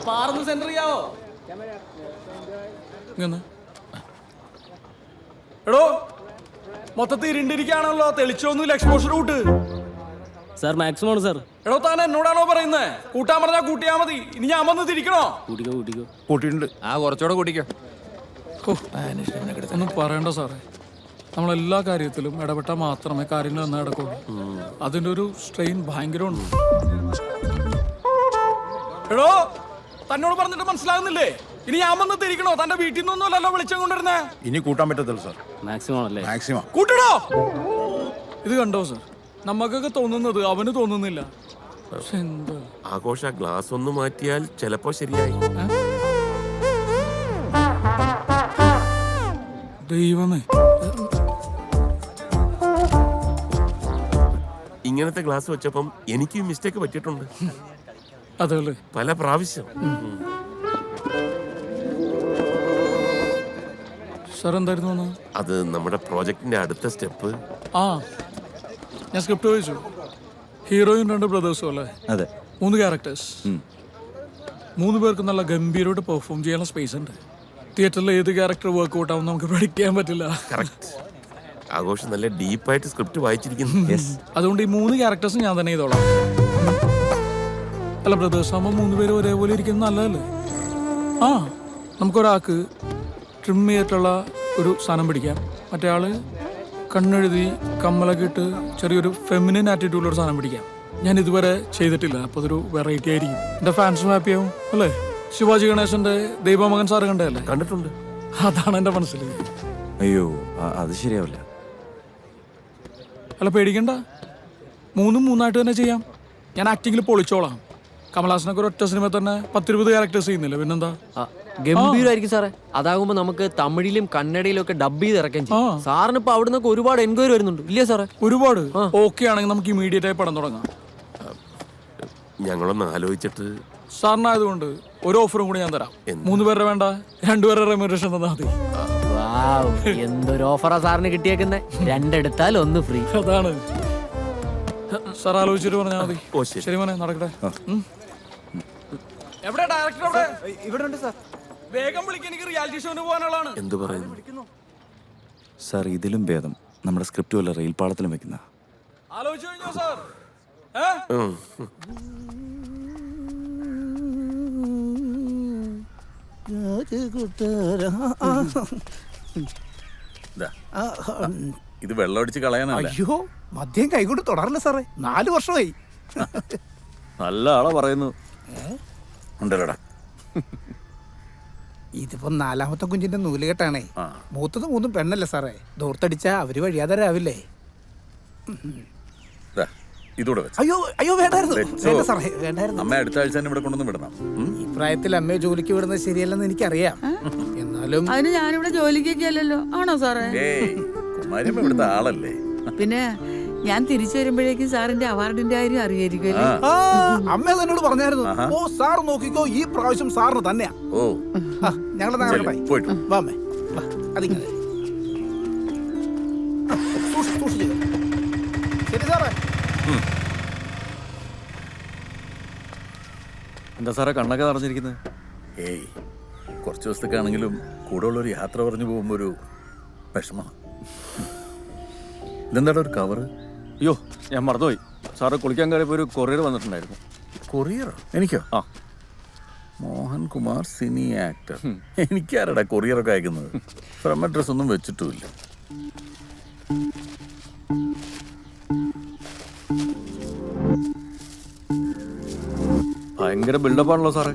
പാർന്ന് സെന്റർ ചെയ്യാവോ? എടോ മൊത്തത്തിൽ ഇരുണ്ടിരിക്കുകയാണല്ലോ, തെളിച്ചൊന്നുമില്ല, എക്സ്പോഷർ കൂട്ട്. സാർ മാക്സിമം ആണ് സാർ. എടോ താൻ എന്നോടാണോ പറയുന്നത്? കൂട്ടാൻ പറഞ്ഞാൽ കൂട്ടിയാ മതി. ഇനി ഞാൻ വന്ന് തിരിക്കണോ? കൂട്ടിയിട്ടുണ്ട്. കുറച്ചുകൂടെ കൂട്ടിക്കോ. ഒന്നും പറയണ്ട സാറേ, നമ്മളെല്ലാ കാര്യത്തിലും ഇടപെട്ടാൽ മാത്രമേ കാര്യങ്ങൾ നന്നായി നടക്കുള്ളൂ. അതിൻ്റെ ഒരു സ്ട്രെയിൻ ഭയങ്കരമുണ്ട്. എടോ തന്നോട് പറഞ്ഞിട്ട് മനസ്സിലാകുന്നില്ലേ? ഇനി ഞാൻ വന്ന് തിരിക്കണോ? തന്റെ വീട്ടിൽ നിന്നൊന്നുമല്ലല്ലോ വിളിച്ചു കൊണ്ടിരുന്നേ. ഇനി കൂട്ടാൻ പറ്റത്തില്ല സാർ. മാക്സിമം അല്ലേ? മാക്സിമം കൂട്ടണോ? ഇത് കണ്ടോ സാർ, നമുക്കൊക്കെ തോന്നുന്നത് അവന് തോന്നുന്നില്ല. പക്ഷെ എന്താ ആഘോഷ ഗ്ലാസ് ഒന്ന് മാറ്റിയാൽ ചിലപ്പോ ശരിയായി. ദൈവമേ, ഇങ്ങനത്തെ ഗ്ലാസ് വെച്ചപ്പം എനിക്ക് മിസ്റ്റേക്ക് പറ്റിയിട്ടുണ്ട്. അതല്ലേ പല പ്രാവശ്യം. സാർ എന്തായിരുന്നു അത് നമ്മുടെ പ്രോജക്റ്റിന്റെ അടുത്ത സ്റ്റെപ്പ്. ആ ഞാൻ സ്ക്രിപ്റ്റ് ചോദിച്ചു. ഹീറോയും 2 ബ്രദേഴ്സും അല്ലേ? അതെ. 3 ക്യാരക്ടേഴ്സ്. 3 പേർക്ക് നല്ല ഗംഭീരമായിട്ട് പെർഫോം ചെയ്യാനുള്ള സ്പേസ് ഉണ്ട്. തിയേറ്ററിൽ ഏത് ക്യാരക്ടർ വർക്ക്ഔട്ട് ആവും നമുക്ക് പഠിക്കാൻ പറ്റില്ല. കറക്റ്റ്. ആഘോഷം നല്ല ഡീപ്പായിട്ട് സ്ക്രിപ്റ്റ് വായിച്ചിരിക്കുന്നു. അതുകൊണ്ട് ഈ 3 ക്യാരക്ടേഴ്സ് ഞാൻ തന്നെ ചെയ്തോളാം. അല്ല, ബ്രദേഴ്സ് ആകുമ്പോൾ 3 പേരും ഒരേപോലെ ഇരിക്കുന്നത് നല്ലതല്ലേ? ആ നമുക്കൊരാൾക്ക് ട്രിം ചെയ്തിട്ടുള്ള ഒരു സാധനം പിടിക്കാം, മറ്റേ ആള് കണ്ണെഴുതി കമ്മലൊക്കെ ഇട്ട് ചെറിയൊരു ഫെമിനിൻ ആറ്റിറ്റ്യൂഡിലൊരു സാധനം പിടിക്കാം. ഞാൻ ഇതുവരെ ചെയ്തിട്ടില്ല, അപ്പോൾ അതൊരു വെറൈറ്റി ആയിരിക്കും. എൻ്റെ ഫാൻസും ഹാപ്പിയാവും അല്ലേ? ശിവാജി ഗണേശന്റെ ദൈവമകൻ സാറ് കണ്ടതല്ലേ? കണ്ടിട്ടുണ്ട്. അതാണ് എൻ്റെ മനസ്സിൽ. അയ്യോ അത് ശരിയാവില്ല. അല്ല പേടിക്കണ്ട, 3 തന്നെ ചെയ്യാം. ഞാൻ ആക്ടിങ്ങിൽ പൊളിച്ചോളാം. കമലഹാസനൊക്കെ ഒരു ഒറ്റ സിനിമ തന്നെ 10-20 ക്യാരക്ടേഴ്സ് ചെയ്യുന്നില്ല, പിന്നെന്താ? ഗംഭീരമായിരിക്കും സാറേ. അതാകുമ്പോ നമുക്ക് തമിഴിലും കന്നഡയിലും ഒക്കെ ഡബ് ചെയ്ത് ഇറക്കാൻ ചെയ്യും. സാറിന് ഇപ്പൊ അവിടെ നിന്നൊക്കെ ഒരുപാട് എൻക്വയറി വരുന്നുണ്ട് ഇല്ലേ സാറേ? ഒരുപാട്. ഓക്കെ ആണെങ്കിൽ നമുക്ക് ഇമീഡിയറ്റ് ആയി പടം തുടങ്ങാം. ഞങ്ങളൊന്ന് ആലോചിച്ചിട്ട്. സാറിനായതുകൊണ്ട് ഒരു ഓഫറും കൂടി ഞാൻ തരാം. 3 പേരുടെ വേണ്ട, 2 പേരുടെ റെമ്യൂണറേഷൻ തന്നാൽ മതി. എന്തൊരു ഓഫറാ സാറിന് കിട്ടിയേക്കുന്നേ. 2 എടുത്താൽ 1 ഫ്രീ. അതാണ് സാർ ആലോചിച്ചിട്ട് പറഞ്ഞാൽ മതി. ശരി മോനെ, നടക്കട്ടെ. എവിടെ ഡയറക്ടർ? ഇവിടെ ഉണ്ട് സാർ. വേഗം വിളിക്കാൻ, എനിക്ക് റിയാലിറ്റി ഷോന് പോകാനുള്ളതാണ്. എന്ത് പറയുന്നു സാർ? ഇതിലും ഭേദം നമ്മുടെ സ്ക്രിപ്റ്റ് വല്ല റെയിൽ പാളത്തിലും വെക്കുന്ന. ആലോചിച്ചു കഴിഞ്ഞോ സാർ? ഇത് വെള്ളമടിച്ച് കളയാനല്ല. അയ്യോ, മദ്യം കൈകൊണ്ട് തുടരില്ല സാറേ, 4 വർഷമായി. നല്ല ആളാ പറയുന്നു. ഉണ്ടല്ലോടാ. ഇതിപ്പോ 4ാമത്തെ കുഞ്ഞിന്റെ നൂലുകെട്ടാണേ. മൂത്തത് 3 പെണ്ണല്ലേ സാറേ? ദൂർത്തടിച്ചാ അവര് വഴിയാതരാവില്ലേ? ഇതൂടെ അയ്യോ അയ്യോ, വേണ്ടായിരുന്നു. വേണ്ട സാറേ, വേണ്ടായിരുന്നു. അമ്മ അടുത്ത ആഴ്ച ഇവിടെ കൊണ്ടൊന്നും വിടണം. ഈ പ്രായത്തിൽ അമ്മയെ ജോലിക്ക് വിടുന്നത് ശരിയല്ലെന്ന് എനിക്കറിയാം. എന്നാലും അതിന് ഞാനിവിടെ ജോലിക്കൊക്കെ അല്ലല്ലോ. ആണോ സാറേ? ഇവിടുത്തെ ആളല്ലേ. പിന്നെ ഞാൻ തിരിച്ചു വരുമ്പോഴേക്കും സാറിന്റെ അവാർഡിന്റെ കാര്യം അറിയായിരിക്കും. അമ്മ എന്നോട് പറഞ്ഞായിരുന്നു. ഓ സാർ നോക്കിക്കോ, ഈ പ്രാവശ്യം സാറിന് തന്നെയാ. ഓ ഞങ്ങളുടെ അതിങ്ങനെ ശരി സാറേ. എന്താ സാറേ കണ്ണൊക്കെ നിറഞ്ഞിരിക്കുന്നത്? ഏയ്, കുറച്ച് ദിവസത്തേക്കാണെങ്കിലും കൂടെ ഉള്ളൊരു യാത്ര പറഞ്ഞു പോകുമ്പോൾ ഒരു വിഷമമാണ്. ഇതെന്താ ഒരു കവറ്? അയ്യോ, ഞാൻ മറന്നുപോയി. സാറ് കുളിക്കാൻ കയറിയപ്പോൾ ഒരു കൊറിയർ വന്നിട്ടുണ്ടായിരുന്നു. കൊറിയറോ? എനിക്കോ? ആ, മോഹൻ കുമാർ സിനി ആക്ടർ. എനിക്കാരടാ കൊറിയറൊക്കെ അയക്കുന്നത്? ഫ്രം അഡ്രസ് ഒന്നും വെച്ചിട്ടുമില്ല. ഭയങ്കര ബിൽഡപ്പ് ആണല്ലോ സാറേ.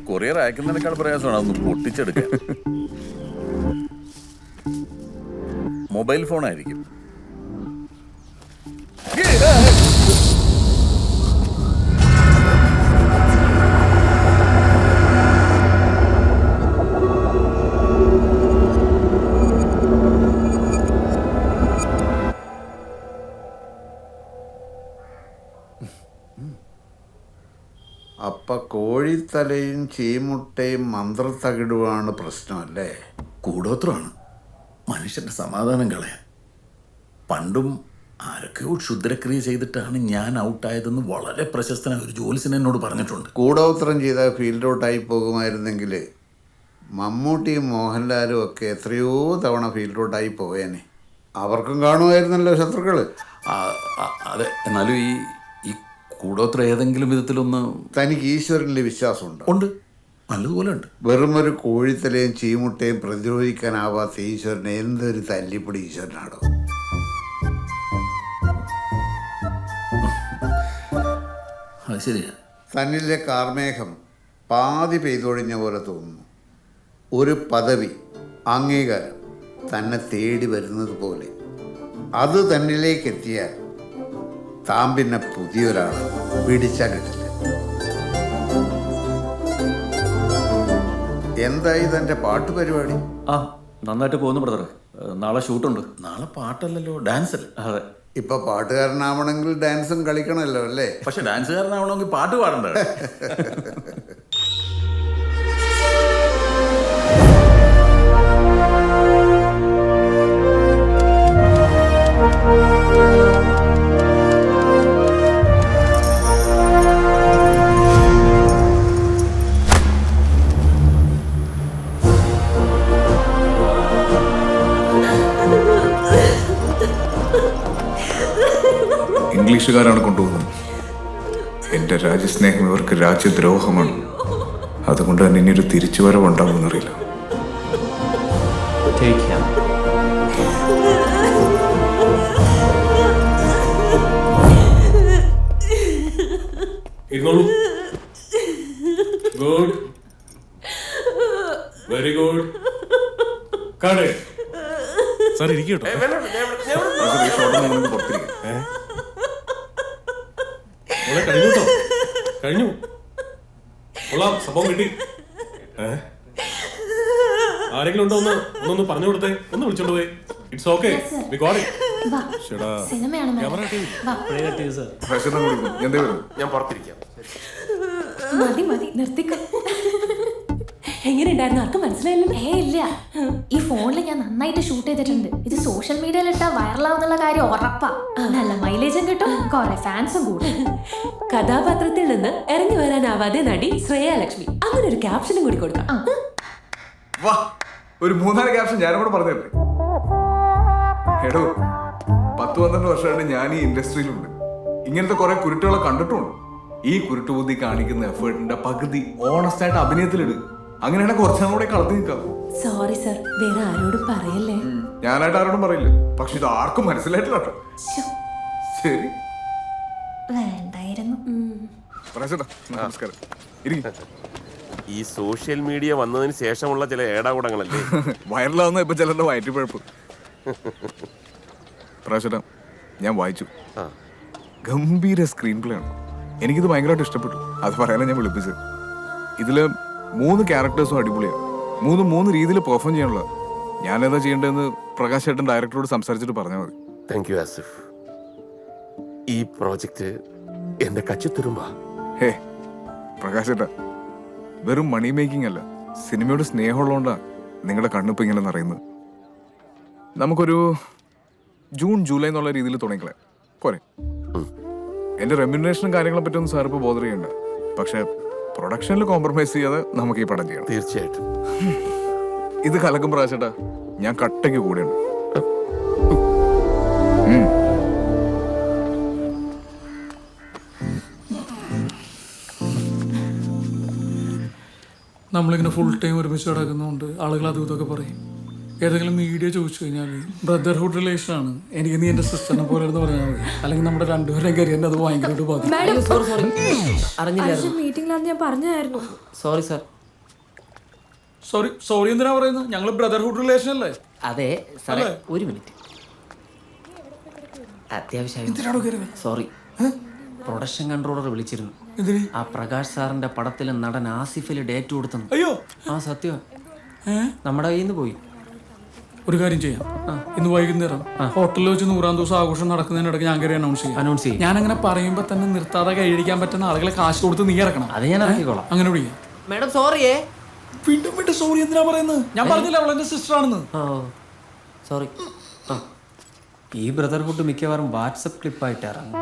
കൊറിയർ അയക്കുന്നതിനേക്കാൾ പ്രയാസമാണ് അതൊന്ന് പൊട്ടിച്ചെടുക്കാൻ. മൊബൈൽ ഫോൺ ആയിരിക്കും. അപ്പൊ കോഴിത്തലയും ചീമുട്ടയും മന്ത്രത്തകിടുവാണ് പ്രശ്നമല്ലേ? കൂടോത്രമാണ് മനുഷ്യന്റെ സമാധാനം കളയാൻ. പണ്ടും ആരൊക്കെയോ ക്ഷുദ്രക്രിയ ചെയ്തിട്ടാണ് ഞാൻ ഔട്ടായതെന്ന് വളരെ പ്രശസ്തനായ ഒരു ജോലിസിന് എന്നോട് പറഞ്ഞിട്ടുണ്ട്. കൂടോത്രം ചെയ്താൽ ഫീൽഡ് ഔട്ടായി പോകുമായിരുന്നെങ്കിൽ മമ്മൂട്ടിയും മോഹൻലാലും ഒക്കെ എത്രയോ തവണ ഫീൽഡ് ഔട്ടായി പോയേനെ. അവർക്കും കാണുമായിരുന്നല്ലോ ശത്രുക്കൾ. അതെ, എന്നാലും ഈ കൂടോത്രം ഏതെങ്കിലും വിധത്തിലൊന്ന്. തനിക്ക് ഈശ്വരനിൽ വിശ്വാസമുണ്ടോ? ഉണ്ട്, നല്ലതുപോലെ ഉണ്ട്. വെറും ഒരു കോഴിത്തലയും ചീമുട്ടയും പ്രതിരോധിക്കാനാവാത്ത ഈശ്വരനെ എന്തൊരു തല്ലിപ്പൊടി ഈശ്വരനാണോ? അത് ശരിയാ. തന്നിലെ കാർമേഘം പാതി പെയ്തൊഴിഞ്ഞ പോലെ തോന്നുന്നു. ഒരു പദവി, അംഗീകാരം തന്നെ തേടി വരുന്നത് പോലെ. അത് തന്നിലേക്ക് എത്തിയാൽ താൻ പിന്നെ പുതിയൊരാൾ പിടിച്ചാൽ കിട്ടില്ല. എന്തായി തൻ്റെ പാട്ട് പരിപാടി? നന്നായിട്ട് പോകുന്നു ബ്രദർ. നാളെ ഷൂട്ടുണ്ട്. നാളെ പാട്ടല്ലല്ലോ, ഡാൻസ് അല്ലേ? അതെ. ഇപ്പൊ പാട്ടുകാരനാവണമെങ്കിൽ ഡാൻസും കളിക്കണമല്ലോ അല്ലേ? പക്ഷെ ഡാൻസുകാരനാവണമെങ്കിൽ പാട്ട് പാടണ്ടേ? ഇംഗ്ലീഷുകാരാണ് കൊണ്ടുപോകുന്നത്. എൻ്റെ രാജ്യസ്നേഹം ഇവർക്ക് രാജ്യദ്രോഹമാണ്. അതുകൊണ്ട് തന്നെ ഇനി ഒരു തിരിച്ചുവരവുണ്ടാവുമെന്നറിയില്ല. Good, very good. സാർ ഇരിക്കട്ടോ. കഴിഞ്ഞു കഴിഞ്ഞു. കൊള്ളാം, സംഭവം കിട്ടി. ആരെങ്കിലും ഉണ്ടോ? ഒന്നൊന്ന് പറഞ്ഞു കൊടുത്തേ, ഒന്ന് വിളിച്ചോണ്ട് പോയി. It's okay, we got it. ഞാൻ പുറത്തിരിക്കാം. മതി മതി, നിർത്തിക്കോ. എങ്ങനെയുണ്ടായിരുന്നു? ആർക്കും മനസ്സിലായില്ല. ഇല്ല, ഈ ഫോണിൽ ഞാൻ നന്നായിട്ട് ഷൂട്ട് ചെയ്തിട്ടുണ്ട്. ഇത് സോഷ്യൽ മീഡിയയിൽ ഇട്ടാ വൈറലാവുന്നുള്ള കാര്യം ഉറപ്പാ. നല്ല മൈലേജും കിട്ടും, കുറെ ഫാൻസും കൂടും. കഥാപാത്രത്തിൽ നിന്ന് ഇറങ്ങി വരാനാവാതെ നടി ശ്രേയ ലക്ഷ്മി, അങ്ങനെ ഒരു ക്യാപ്ഷനും കൂടി കൊടുക്കാം. ഒരു 3-4 ക്യാപ്ഷൻ ഞാനും കൂടെ പറഞ്ഞു തരട്ടെ? എടോ, 10-12 വർഷമായിട്ട് ഞാൻ ഈ ഇൻഡസ്ട്രിയിലുണ്ട്. ഇങ്ങനത്തെ കുറെ കുരുട്ടുകളെ കണ്ടിട്ടുണ്ട്. ഈ കുരുട്ടുബുദ്ധി കാണിക്കുന്ന എഫേർട്ടിന്റെ പകുതി ഓണസ്റ്റ് ആയിട്ട് അഭിനയത്തിലിട്. അങ്ങനെയാണ് കുറച്ചും കൂടെ കളത്തി നിൽക്കാം. സോറി സർ, വേറെ ആരോടും പറയല്ലേ. ഞാനായിട്ട് ആരോടും പറയില്ല, പക്ഷെ ഇത് ആർക്കും മനസ്സിലായിട്ടില്ല. ശരി, വേണ്ടായിരുന്നു. നമസ്കാരം. ഈ സോഷ്യൽ മീഡിയ വന്നതിന് ശേഷമുള്ള ചില ഏടാകൂടങ്ങളല്ലേ വൈറലാവുന്ന. ഇപ്പൊ ചിലരുടെ വയറ്റിപ്പഴപ്പ്. പ്രാവശ്യം ഞാൻ വായിച്ചു. ഗംഭീര സ്ക്രീൻ പ്ലേ ആണ്. എനിക്കിത് ഭയങ്കരമായിട്ട് ഇഷ്ടപ്പെട്ടു. അത് പറയാനാണ് ഞാൻ വിളിപ്പിച്ചത്. ഇതില് 3 ക്യാരക്ടേഴ്സും അടിപൊളിയാണ്. 3 രീതിയിൽ പെർഫോം ചെയ്യാനുള്ള. ഞാനേതാ ചെയ്യേണ്ടതെന്ന് പ്രകാശ് ചേട്ടൻ ഡയറക്ടറോട് സംസാരിച്ചിട്ട് പറഞ്ഞാൽ മതി. Thank you Asif. ഈ പ്രോജക്റ്റ് എന്റെ കച്ചിത്തുരുമ്പാ. ഹേ പ്രകാശ് ചേട്ടാ, വെറും മണി മേക്കിംഗ് അല്ല, സിനിമയോട് സ്നേഹമുള്ളതുകൊണ്ടാണ് നിങ്ങളുടെ കണ്ണിപ്പ് ഇങ്ങനെ നിറയുന്നത്. നമുക്കൊരു ജൂൺ ജൂലൈ എന്നുള്ള രീതിയിൽ തുടങ്ങിക്കളെ പോരെ? എൻ്റെ റെമ്യൂണറേഷനും കാര്യങ്ങളെ പറ്റി ഒന്നും സാർ ഇപ്പോൾ ബോധർ ചെയ്യണ്ട. പക്ഷെ പ്രൊഡക്ഷനിൽ കോംപ്രമൈസ് ചെയ്യാതെ നമുക്ക് ഈ പടം ചെയ്യണം. തീർച്ചയായിട്ടും. ഇത് കലക്കും പ്രാവശ്യട്ടാ, ഞാൻ കട്ടയ്ക്ക് കൂടെയുണ്ട്. നമ്മളിങ്ങനെ ഫുൾ ടൈം ഒരുമിച്ച് കിടക്കുന്നതുകൊണ്ട് ആളുകൾ അതും ഇതൊക്കെ പറയും. ഏതെങ്കിലും മീഡിയ ചോദിച്ചു കഴിഞ്ഞാൽ ബ്രദർഹുഡ് റിലേഷൻ ആണ്, എനിക്ക് നീ എൻ്റെ സിസ്റ്ററിനെ പോലെ എന്ന് പറഞ്ഞാൽ മതി. അല്ലെങ്കിൽ നമ്മുടെ രണ്ടുപേരുടെയും കരിയറിനെ അത് ഭയങ്കരമായിട്ട് ബാധിക്കും. മീറ്റിംഗിലാന്ന് ഞാൻ പറഞ്ഞായിരുന്നു. Sorry sir. സോറി എന്തിനാ പറയുന്നത്? ഞങ്ങൾ ബ്രദർഹുഡ് റിലേഷൻ അല്ലേ? അതെ സാറേ, ഒരു മിനിറ്റ്. അത്യാവശ്യം സോറി. പ്രൊഡക്ഷൻ കൺട്രോളർ വിളിച്ചിരുന്നു. ആ പ്രകാശ് സാറിന്റെ പടത്തിൽ നടൻ ആസിഫിൽ ഡേറ്റ് കൊടുത്തു. അയ്യോ, ആ സത്യം. നമ്മുടെ കയ്യിൽ നിന്ന് പോയി. ഒരു കാര്യം ചെയ്യാം, ഇന്ന് വൈകുന്നേരം ഹോട്ടലിൽ വെച്ച് 100ാം ദിവസം ആഘോഷം നടക്കുന്നതിനിടയ്ക്ക് ഞാൻ കയറി അനൗൺസ് ചെയ്യും. ഞാൻ അങ്ങനെ പറയുമ്പോൾ തന്നെ നിർത്താതെ കൈയടിക്കാൻ പറ്റുന്ന ആളുകളെ കാശ് കൊടുത്ത് നീ ഇറക്കണം. അത് ഞാൻ ഇറക്കിക്കോളാം. അങ്ങനെ വിളിക്കാം. മാഡം സോറിയേ. വീണ്ടും സോറി എന്തിനാ പറയുന്നത്? ഞാൻ പറഞ്ഞില്ല അവൾ എന്റെ സിസ്റ്റർ ആണെന്ന്. സോറി. ഈ ബ്രദർഹുഡ് മിക്കവാറും വാട്സപ്പ് ക്ലിപ്പായിട്ട് ഇറങ്ങും.